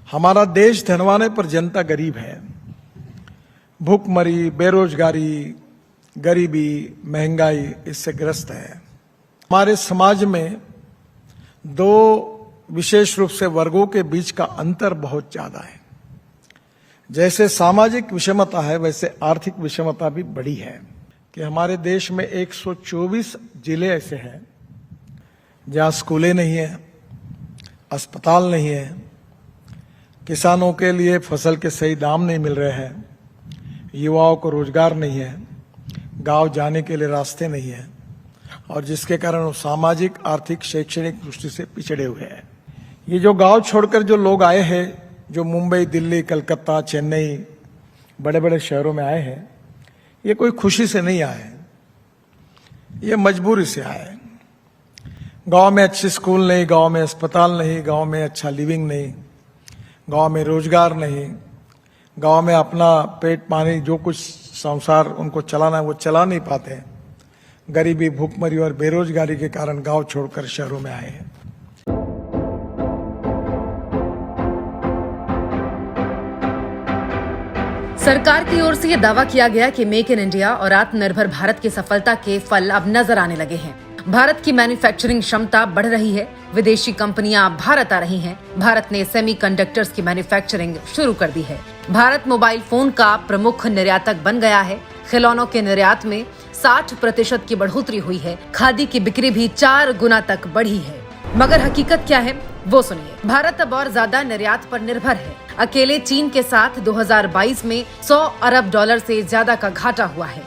हमारा देश धनवान है पर जनता गरीब है। भूखमरी, बेरोजगारी, गरीबी, महंगाई इससे ग्रस्त है। हमारे समाज में दो विशेष रूप से वर्गों के बीच का अंतर बहुत ज्यादा है। जैसे सामाजिक विषमता है वैसे आर्थिक विषमता भी बड़ी है कि हमारे देश में 124 जिले ऐसे हैं जहां स्कूलें नहीं है, अस्पताल नहीं है, किसानों के लिए फसल के सही दाम नहीं मिल रहे हैं, युवाओं को रोजगार नहीं है, गांव जाने के लिए रास्ते नहीं है और जिसके कारण वो सामाजिक, आर्थिक, शैक्षणिक दृष्टि से पिछड़े हुए हैं। ये जो गांव छोड़कर जो लोग आए हैं, जो मुंबई, दिल्ली, कलकत्ता, चेन्नई, बड़े बड़े शहरों में आए हैं, ये कोई खुशी से नहीं आए, ये मजबूरी से आए। गांव में अच्छे स्कूल नहीं, गांव में अस्पताल नहीं, गांव में अच्छा लिविंग नहीं, गांव में रोजगार नहीं, गांव में अपना पेट पानी जो कुछ संसार उनको चलाना है वो चला नहीं पाते। गरीबी, भूखमरी और बेरोजगारी के कारण गांव छोड़कर शहरों में आए हैं। सरकार की ओर से यह दावा किया गया कि मेक इन इंडिया और आत्मनिर्भर भारत की सफलता के फल अब नजर आने लगे हैं। भारत की मैन्युफैक्चरिंग क्षमता बढ़ रही है, विदेशी कंपनियां भारत आ रही हैं। भारत ने सेमीकंडक्टर्स की मैन्युफैक्चरिंग शुरू कर दी है। भारत मोबाइल फोन का प्रमुख निर्यातक बन गया है। खिलौनों के निर्यात में 60% की बढ़ोतरी हुई है। खादी की बिक्री भी 4 गुना तक बढ़ी है। मगर हकीकत क्या है वो सुनिए। भारत अब और ज्यादा निर्यात पर निर्भर है। अकेले चीन के साथ 2022 में $100 अरब से ज्यादा का घाटा हुआ है।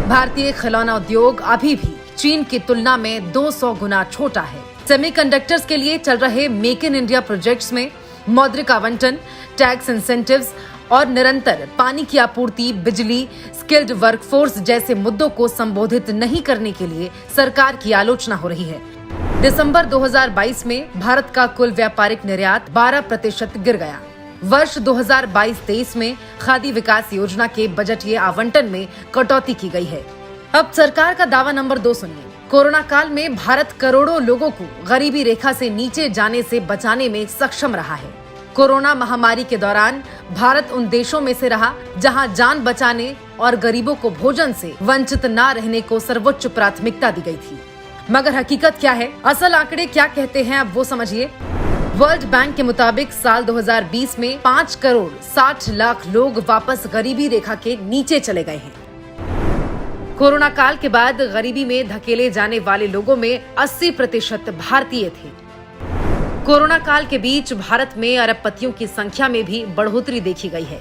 भारतीय खिलौना उद्योग अभी भी चीन की तुलना में 200 गुना छोटा है। सेमीकंडक्टर्स के लिए चल रहे मेक इन इंडिया प्रोजेक्ट्स में मौद्रिक आवंटन, टैक्स इंसेंटिव्स और निरंतर पानी की आपूर्ति, बिजली, स्किल्ड वर्कफोर्स जैसे मुद्दों को संबोधित नहीं करने के लिए सरकार की आलोचना हो रही है। दिसंबर 2022 में भारत का कुल व्यापारिक निर्यात 12% गिर गया। वर्ष 2022-23 में खादी विकास योजना के बजटीय आवंटन में कटौती की गई है। अब सरकार का दावा नंबर 2 सुनिए। कोरोना काल में भारत करोड़ों लोगों को गरीबी रेखा से नीचे जाने से बचाने में सक्षम रहा है। कोरोना महामारी के दौरान भारत उन देशों में से रहा जहां जान बचाने और गरीबों को भोजन से वंचित न रहने को सर्वोच्च प्राथमिकता दी गई थी। मगर हकीकत क्या है, असल आंकड़े क्या कहते हैं, अब वो समझिए। वर्ल्ड बैंक के मुताबिक साल 2020 में 5 करोड़ 60 लाख लोग वापस गरीबी रेखा के नीचे चले गए हैं। कोरोना काल के बाद गरीबी में धकेले जाने वाले लोगों में 80% भारतीय थे। कोरोना काल के बीच भारत में अरबपतियों की संख्या में भी बढ़ोतरी देखी गई है।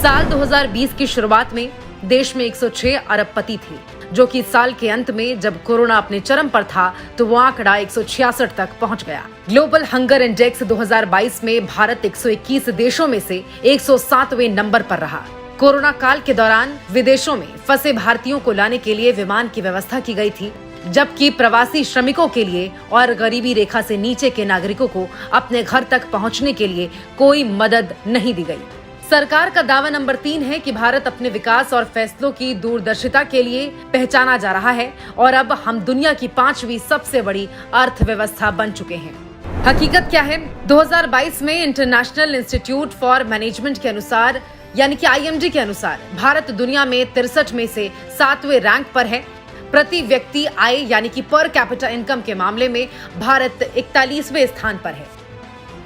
साल 2020 की शुरुआत में देश में 106 अरबपति थे, जो कि साल के अंत में जब कोरोना अपने चरम पर था तो वो आंकड़ा 166 तक पहुंच गया। ग्लोबल हंगर इंडेक्स 2022 में भारत 121 देशों में से 107वें नंबर पर रहा। कोरोना काल के दौरान विदेशों में फंसे भारतीयों को लाने के लिए विमान की व्यवस्था की गई थी, जबकि प्रवासी श्रमिकों के लिए और गरीबी रेखा से नीचे के नागरिकों को अपने घर तक पहुंचने के लिए कोई मदद नहीं दी गई। सरकार का दावा नंबर 3 है कि भारत अपने विकास और फैसलों की दूरदर्शिता के लिए पहचाना जा रहा है और अब हम दुनिया की 5वीं सबसे बड़ी अर्थव्यवस्था बन चुके हैं। हकीकत क्या है? 2022 में इंटरनेशनल इंस्टीट्यूट फॉर मैनेजमेंट के अनुसार, यानी कि IMD के अनुसार, भारत दुनिया में 63 में से 7वें रैंक पर है। प्रति व्यक्ति आय यानी कि पर कैपिटा इनकम के मामले में भारत 41वें स्थान पर है।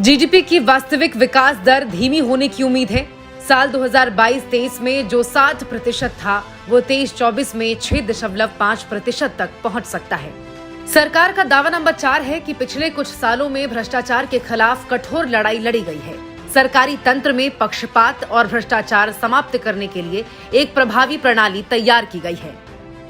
GDP की वास्तविक विकास दर धीमी होने की उम्मीद है। साल 2022-23 में जो 60% था वो 23-24 में 6.5% तक पहुंच सकता है। सरकार का दावा नंबर 4 है कि पिछले कुछ सालों में भ्रष्टाचार के खिलाफ कठोर लड़ाई लड़ी गई है। सरकारी तंत्र में पक्षपात और भ्रष्टाचार समाप्त करने के लिए एक प्रभावी प्रणाली तैयार की गई है।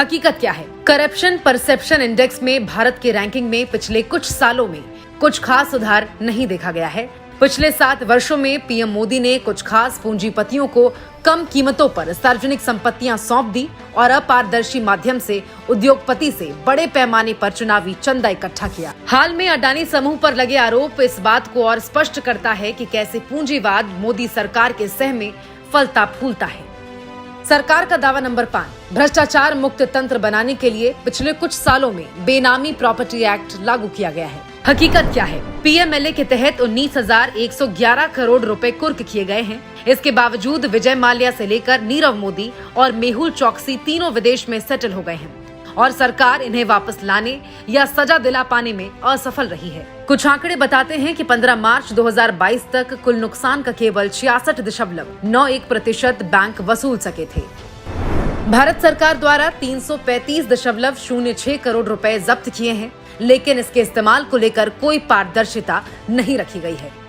हकीकत क्या है? करप्शन परसेप्शन इंडेक्स में भारत की रैंकिंग में पिछले कुछ सालों में कुछ खास सुधार नहीं देखा गया है। पिछले 7 वर्षों में पीएम मोदी ने कुछ खास पूंजीपतियों को कम कीमतों पर सार्वजनिक संपत्तियां सौंप दी और अपारदर्शी माध्यम से उद्योगपति से बड़े पैमाने पर चुनावी चंदा इकट्ठा किया। हाल में अडानी समूह पर लगे आरोप इस बात को और स्पष्ट करता है कि कैसे पूंजीवाद मोदी सरकार के सह में फलता फूलता है। सरकार का दावा नंबर 5, भ्रष्टाचार मुक्त तंत्र बनाने के लिए पिछले कुछ सालों में बेनामी प्रॉपर्टी एक्ट लागू किया गया है। हकीकत क्या है? पीएमएलए के तहत 19,111 करोड़ रुपए कुर्क किए गए हैं। इसके बावजूद विजय माल्या से लेकर नीरव मोदी और मेहुल चौकसी तीनों विदेश में सेटल हो गए हैं और सरकार इन्हें वापस लाने या सजा दिला पाने में असफल रही है। कुछ आंकड़े बताते हैं कि 15 मार्च 2022 तक कुल नुकसान का केवल 66.91% बैंक वसूल सके थे। भारत सरकार द्वारा 335.06 करोड़ रुपए जब्त किए हैं, लेकिन इसके इस्तेमाल को लेकर कोई पारदर्शिता नहीं रखी गई है।